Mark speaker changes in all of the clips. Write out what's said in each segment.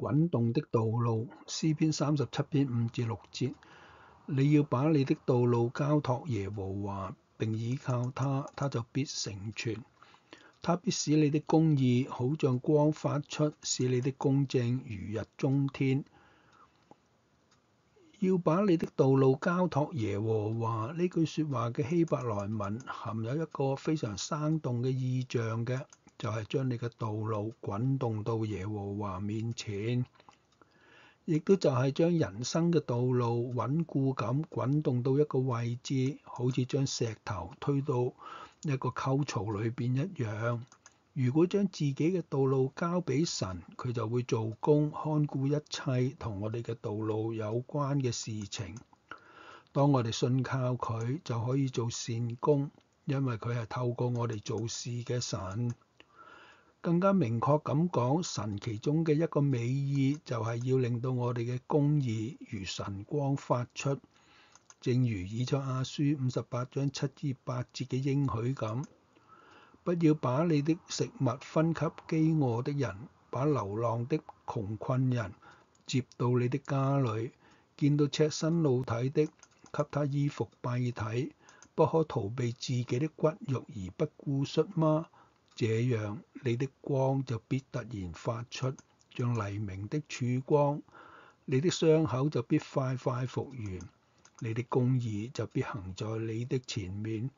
Speaker 1: 滾動的道路，詩篇37篇5-6節。你要把你的道路交託耶和華，並倚靠他，他就必成全。他必使你的公義好像光發出，使你的公正如日中天。要把你的道路交託耶和華，呢句說話嘅希伯來文含有一個非常生動嘅意象嘅，就係將你嘅道路滾動到耶和華面前，亦都就係將人生嘅道路穩固咁滾動到一個位置，好似將石頭推到一個溝槽裏邊一樣。如果將自己嘅道路交俾神，佢就會做工看顧一切同我哋嘅道路有關嘅事情。當我哋信靠佢，就可以做善工，因為佢係透過我哋做事嘅神。更加明確咁講，神其中嘅一個美意就係要令到我哋嘅公義如晨光發出，正如以賽亞書58章7-8節嘅應許咁。不要把你的食物分給飢餓的人，把流浪的窮困人接到你的家裏。見到赤身露體的，給他衣服蔽體，不可逃避自己的骨肉而不顧恤嗎？這樣你的光就必突然發出，像黎明的曙光，你的傷口就必快快復原，你的公義就必行在你的前面。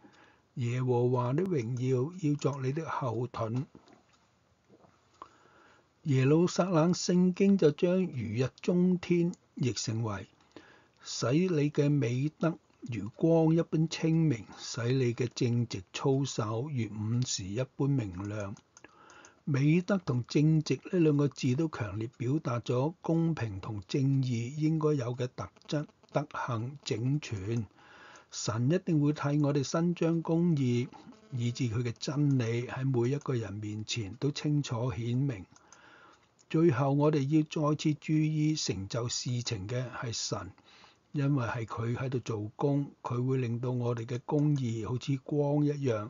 Speaker 1: 耶和華的榮耀要作你的後盾。耶路撒冷聖經就將如日中天譯成為使你嘅美德如光一般清明，使你嘅正直操守如午時一般明亮。美德同正直呢兩個字都強烈表達咗公平同正義應該有嘅特質、德行整全。神一定會替我哋伸張公義，以致佢嘅真理喺每一個人面前都清楚顯明。最後我哋要再次注意，成就事情嘅係神，因為係佢喺度做工，佢會令到我哋嘅公義好似光一樣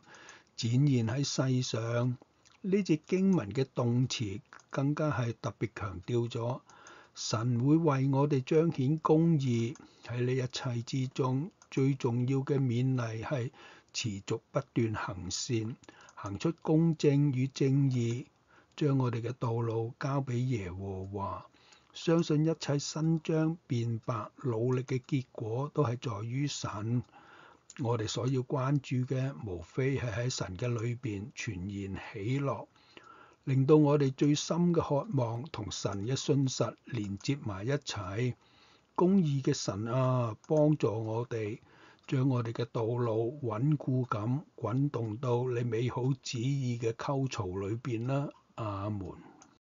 Speaker 1: 展現喺世上。呢節經文嘅動詞更加係特別強調咗，神會為我哋彰顯公義。喺呢一切之中，最重要嘅勉勵係持續不斷行善，行出公正與正義，將我哋嘅道路交俾耶和華。相信一切伸張辯白努力嘅結果都係在於神。我哋所要關注嘅，無非係喺神嘅裏邊全然喜樂，令到我哋最深嘅渴望同神嘅信實連接埋一齊。公義嘅神啊，幫助我哋，將我哋嘅道路穩固咁滾動到你美好旨意嘅溝槽裏邊啦。阿門。